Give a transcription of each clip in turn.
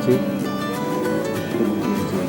berkreasi Gunung Kerinci.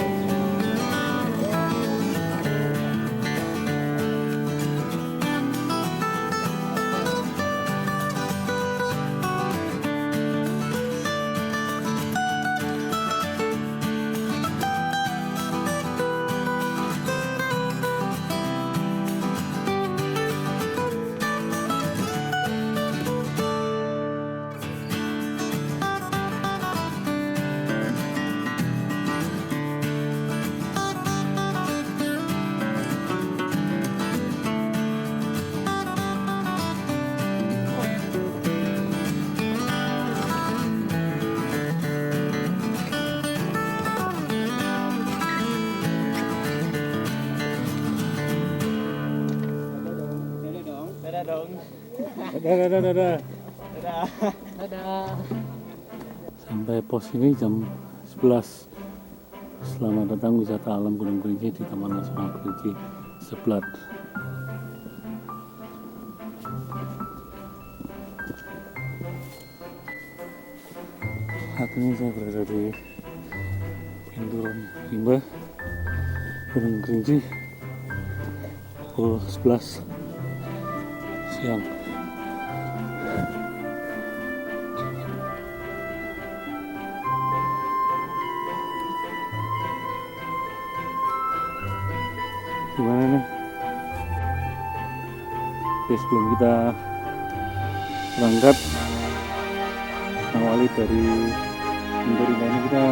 Dadah. Sampai pos ini jam 11. Selamat datang wisata alam Gunung Kerinci di Taman Nasional Kerinci Seblat. Saat ini saya berada di pintu rimba Gunung Kerinci pukul 11 siang. Gimana nih? Oke, sebelum kita berangkat awali dari pintu rimba ini, kita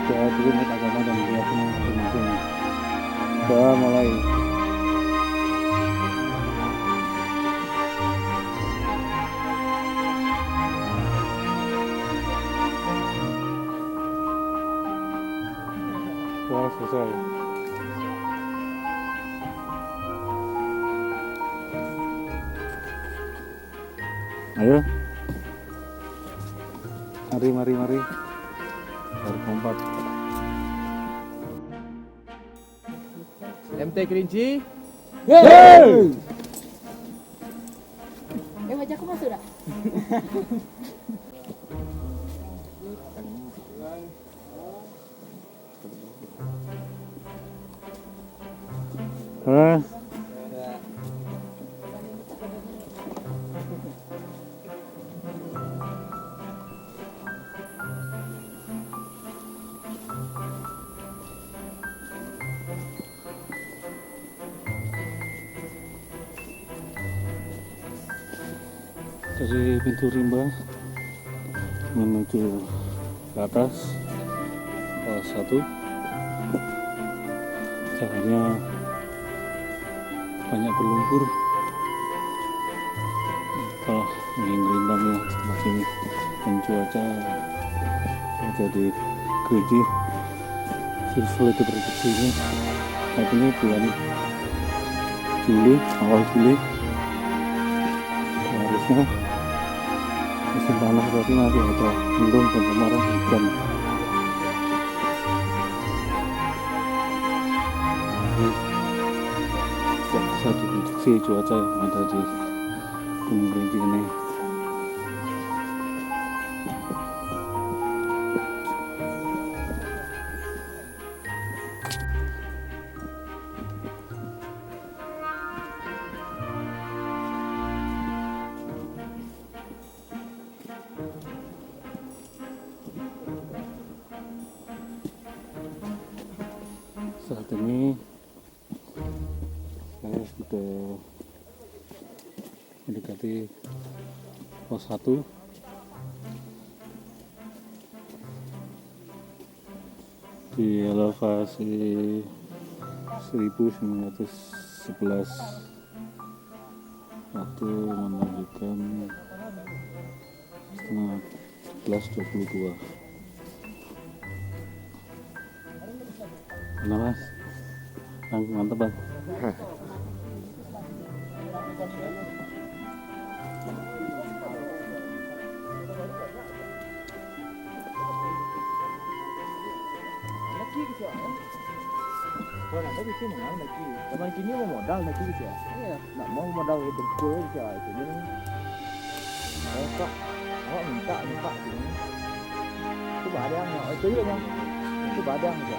berdoa dulu menurut agama dan keyakinan masing-masing. Doa mulai. Doa selesai. Ayo, mari, berkompak. MT Kerinci. Hey! Wajahku masuk dah. Dari pintu rimba menuju ke atas kelas 1, jalannya banyak berlumpur kalau ingin rindang ya tempat ini, dan cuaca di Kerinci sulit diprediksi ini. Saat ini bulan Juli, awal Juli, harusnya musim panas, berarti masih ada mendung dan kemarin hujan. Jadi tidak bisa diprediksi cuaca yang ada di Gunung Kerinci ini. Saat ini saya sudah mendekati pos 1 di elevasi 1911, waktu menunjukkan setengah 11.22. Mana mas? Bang, mantap bang. Kalau ada bisa mengal lagi. Teman kini mau modal lagi gitu ya. Iya. Nak mau modal dengkul gitu ya itu. Jadi, Pak, awak minta gitu. Itu Coba ada yang itu juga yang coba ada yang juga.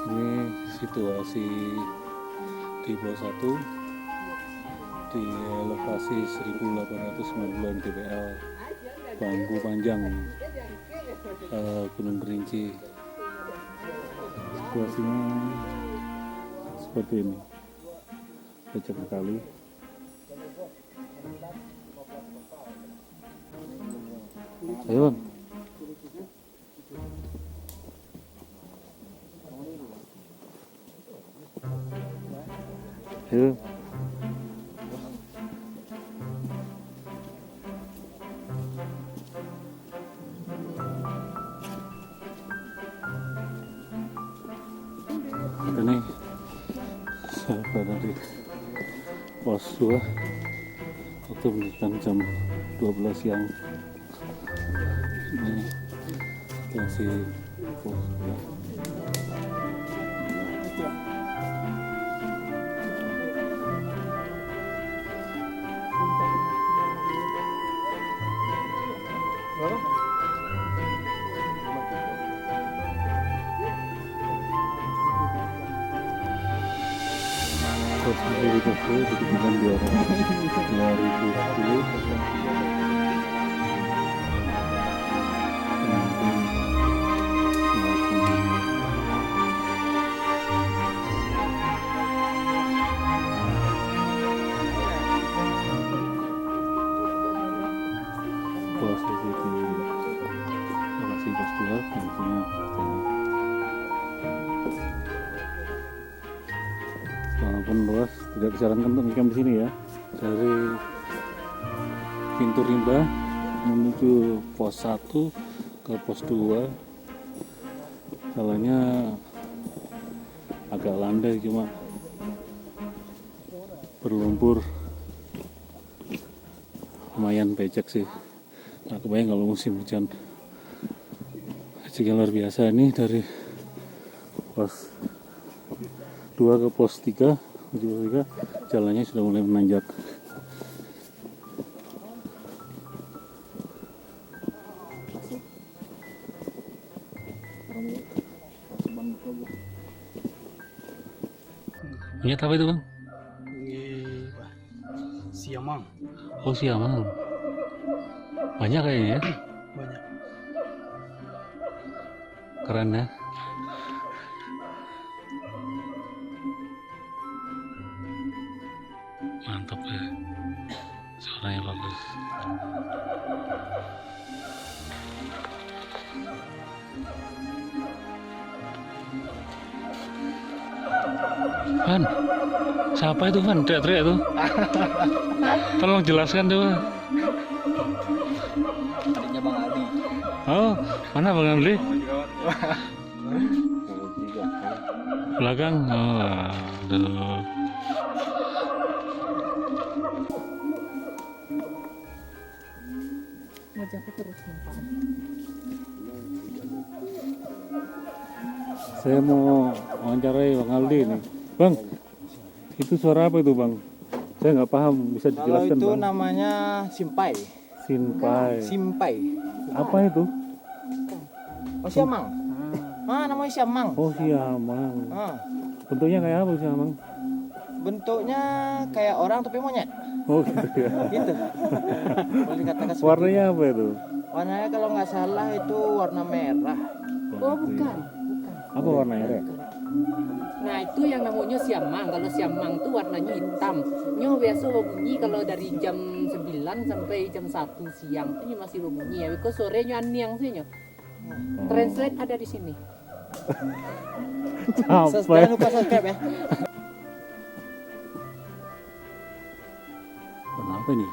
Ini situasi di bawah 1 di elevasi 1890 mdpl, bambu panjang, Gunung Kerinci. Situasinya seperti ini, becek sekali. Ayo Bang. Ayo. Ini saya berada di pos 2 waktu menunjukkan jam 12 siang. Ini situasi pos 2. Posisi di pos 2 diketukan 2010. Posisi di lokasi pos 2 kondisinya walaupun luas, tidak disarankan untuk ngecamp di sini ya. Dari pintu rimba menuju pos 1 ke pos 2 jalannya agak landai, cuma berlumpur, lumayan becek sih. Nah, kebayang kalau musim hujan. Jika luar biasa ini dari pos 2 ke pos 3, jalannya sudah mulai menanjak. Monyet apa itu Bang? Siamang. Oh siamang. Banyak kayaknya ya? Banyak. Keren ya. Mantap ya. Suaranya bagus. Van, siapa itu Van? Teriak-teriak tuh. Tolong jelaskan tuh. Adiknya Bang Aldi. Oh, mana Bang Amli? Belakang. Oh, aduh. Wajahku terus nampak. Saya mau wawancarai Bang Aldi nih. Bang, itu suara apa itu Bang? Saya nggak paham, bisa Kalau dijelaskan itu Bang? namanya simpai. Simpai. Simpai. Apa itu? Oh siamang. Ah namanya siamang. Oh siamang. Ah, Bentuknya kayak apa siamang? bentuknya kayak orang tapi monyet. Oh gitu ya. Gitu. Boleh dikatakan seperti Warnanya apa itu? itu. Warnanya kalau nggak salah itu warna merah. Oh bukan. Apa warnanya? Rek? Nah itu yang namanya siamang. Kalau siamang tuh warnanya hitam. Nyo biasa berbunyi kalau dari jam 9 sampai jam 1 siang tuh masih berbunyi ya. Because sorenya aniang sih nyo. Translate ada di sini. Jangan Capek. lupa subscribe ya. Kenapa nih?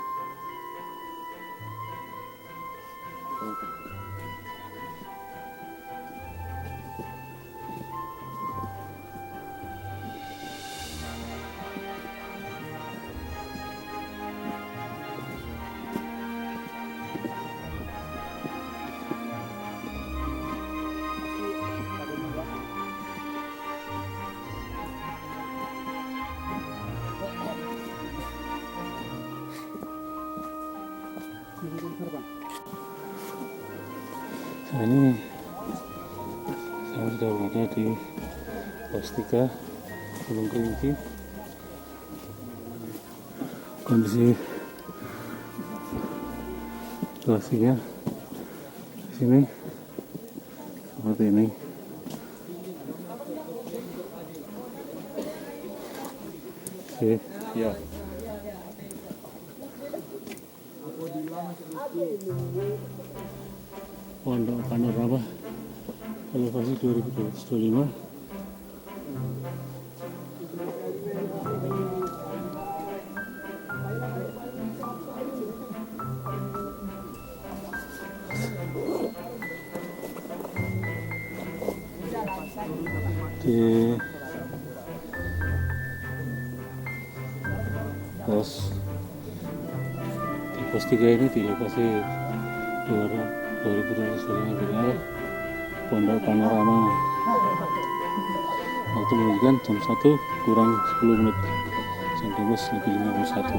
Nah, ini saya sudah berada di pos 3 Gunung Kerinci. Kondisi situasinya di sini seperti ini. Oke, Ya. Pondok Panorama elevasi 2225. Di pos 3 ini di lokasi 2225 BDR Pondok Panorama. Waktu menunjukkan jam 1 kurang 10 menit, jam 12 lebih 51.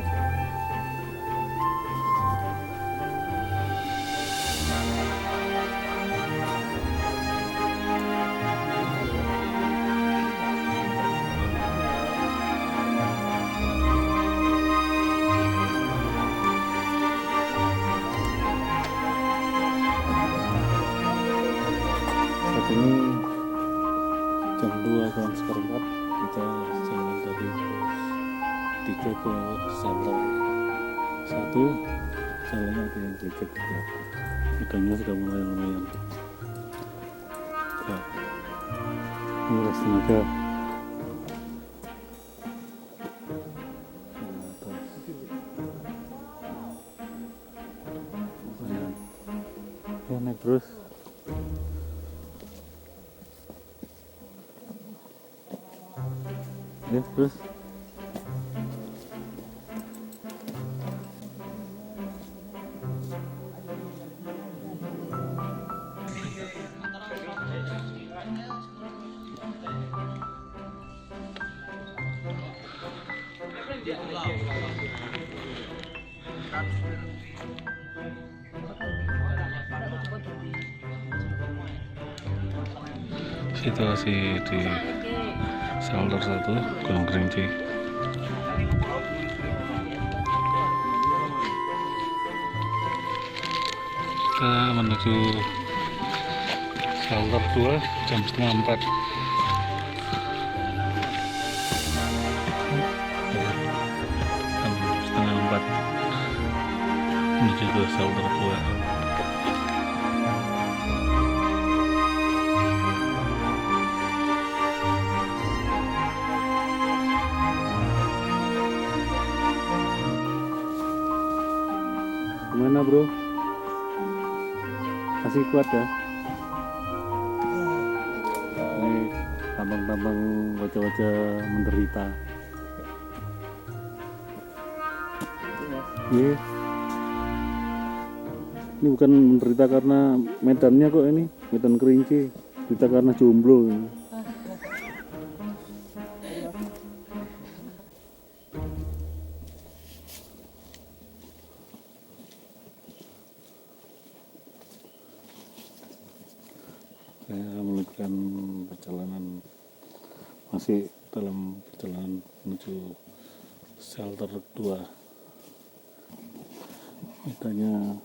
Saat ini jam 2 kurang seperempat, kita jalan dari pos 3 ke shelter 1. Jalannya ada yang licin ya, medannya sudah mulai lumayan ya, menguras tenaga. Lumayan. Ya, naik terus. Ya, terus situasi di shelter 1 Gunung Kerinci. Kita menuju shelter 2 jam setengah 4. Jam setengah 4 menuju ke shelter 2. Gimana bro? Masih kuat ya? Ini tambang-tambang wajah-wajah menderita. Iya. Ini bukan menderita karena medannya kok, ini medan Kerinci. Menderita karena jomblo ini. Saya melanjutkan perjalanan, masih dalam perjalanan menuju shelter 2. Mitanya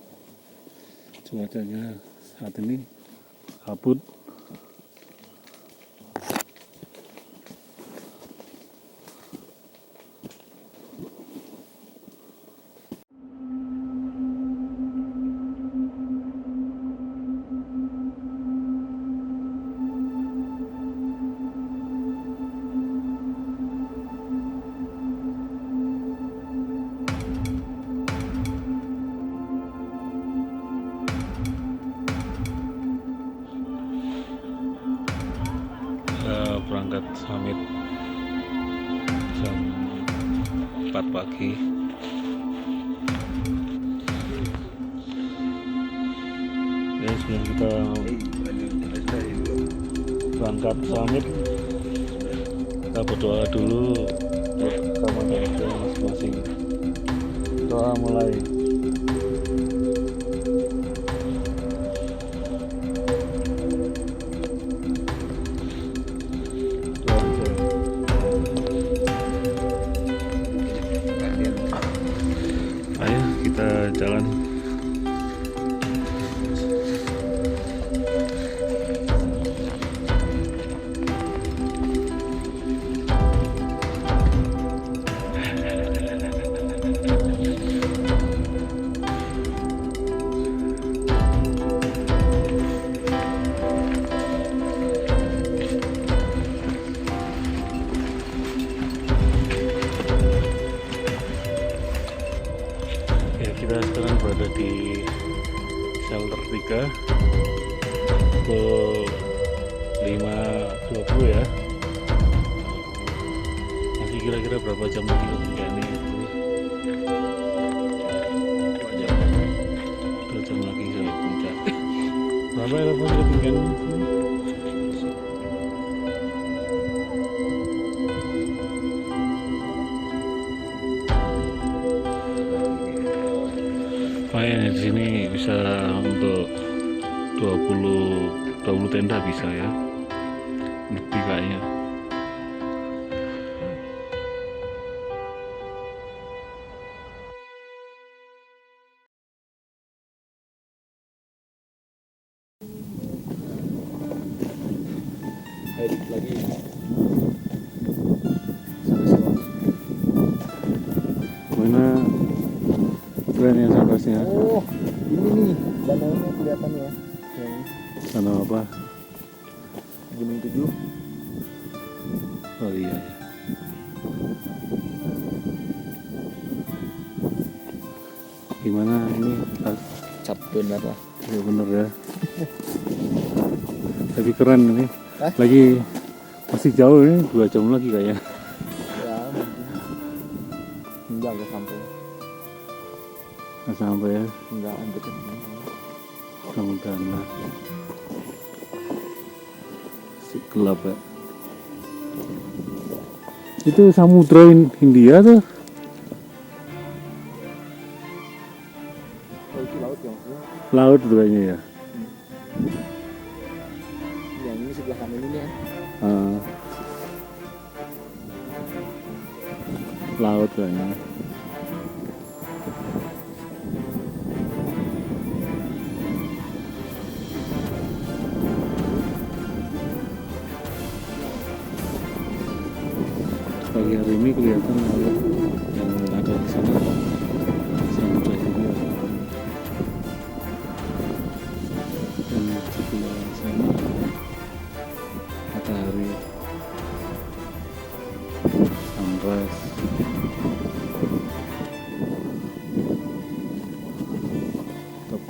cuacanya saat ini kabut. Berangkat summit jam 4 pagi. Ya, sebelum kita berangkat summit, kita berdoa dulu buat agama dan masing-masing. Doa mulai. 5.20 ya. Masih kira-kira berapa jam lagi ke puncak ini? 2 jam lagi ke puncak. Berapa ya ke puncak ini? Lumayan ya, di sini bisa untuk 20 tenda bisa ya, lebih kayaknya. Edit lagi sampai semua. Mana keren ya sunrise-nya? Oh, ini nih danaunya kelihatan ya, yang Sana apa? Gunung 7. Oh iya ya. Gimana ini? Cap benar lah. Ya bener ya. Tapi keren ini. Hah? Lagi masih jauh ini, 2 jam lagi kayaknya. Ya mungkin enggak sampai, Nggak sampai ya. enggak hampir. Mudah-mudahan lah. Si gelap ya. Itu Samudra Hindia tuh. Oh itu laut ya maksudnya. Laut tuh kayaknya ya. Yang ini sebelah kanan ini ya. Ah. Laut kayaknya. Pagi hari ini kelihatan laut yang ada di sana. Samudra Hindia. Dan sebelah sana matahari sunrise. Top.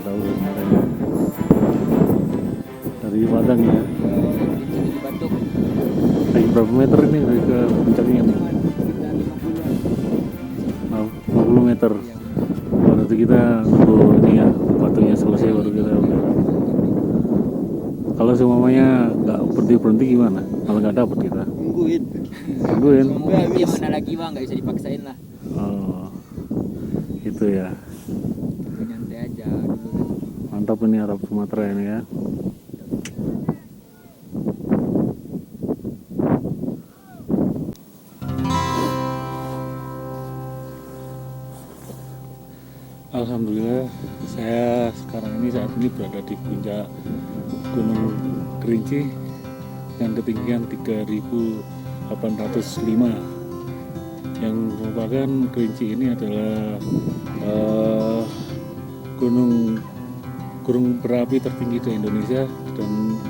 udah tahu dari matanya. Dari Padang ya. Di Bandung. Lagi berapa meter ini dari ke puncaknya nih? Sekitar 50-an. 50 meter. Berarti kita nunggu ini ya, batunya selesai baru kita ambil. Kalau semuanya nggak berhenti gimana? Kalau nggak dapat kita Nungguin. tungguin. Gimana lagi bang, nggak bisa dipaksain lah. Oh, gitu ya. Nyantai aja dulu. Mantap ini Arab Sumatera ini ya. Alhamdulillah, saya saat ini berada di puncak Gunung Kerinci yang ketinggian 3.805, yang merupakan Kerinci ini adalah gunung berapi tertinggi di Indonesia dan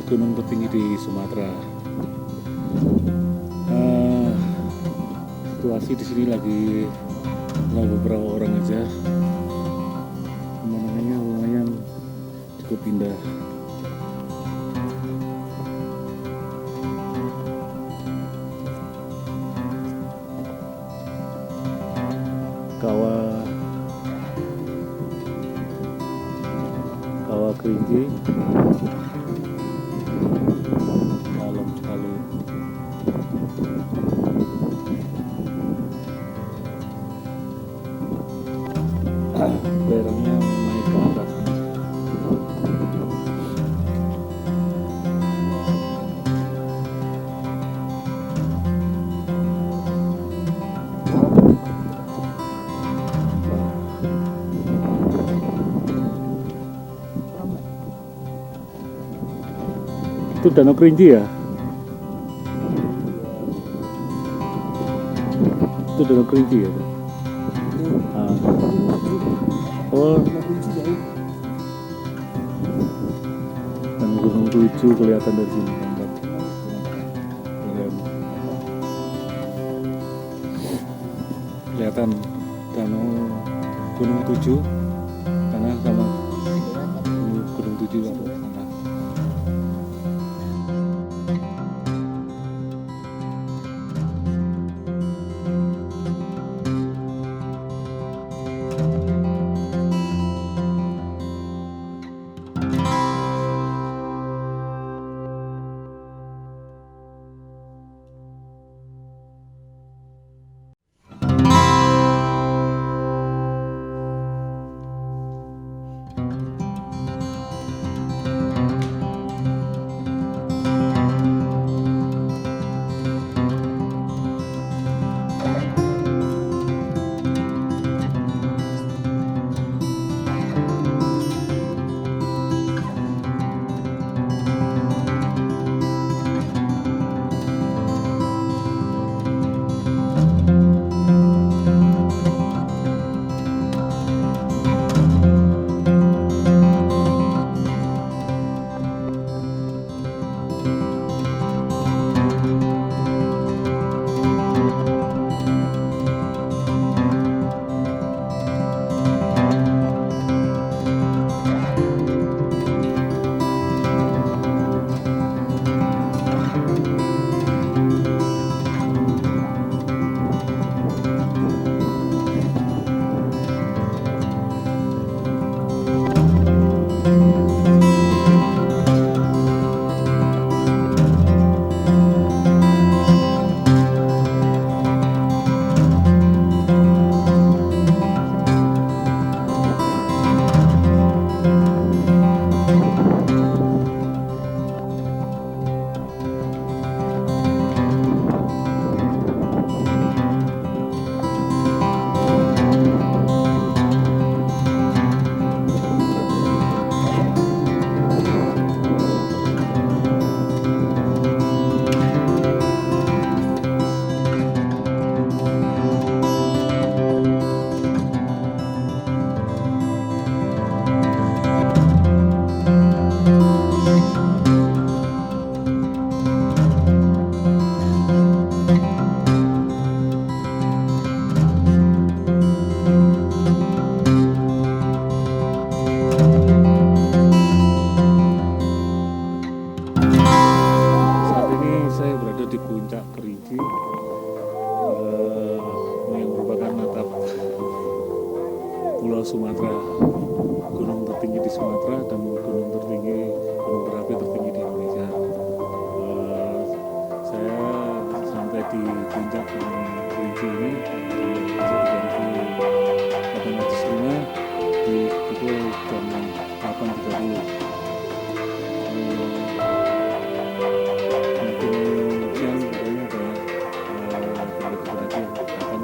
gunung tertinggi di Sumatera. Situasi di sini lagi beberapa orang aja, pemandangannya lumayan cukup indah. Kawah Kerinci dalam sekali. Lerengnya naik ke atas. Itu Danau Kerinci ya? Itu Danau Kerinci ya? Ah. Oh, dan Gunung Tujuh kelihatan dari sini, mantap. Kelihatan Danau Gunung Tujuh, karena sama Gunung Tujuh ada sana. gunung tertinggi di Sumatera dan gunung berapi tertinggi di Indonesia. Saya sampai di puncak Gunung Rinjani ini di 3.805 di pukul jam 8.30. Makin siang pokoknya ada pendaki yang datang ke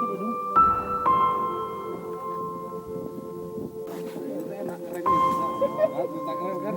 Meru. Enak keren nih. Tentang keren kan?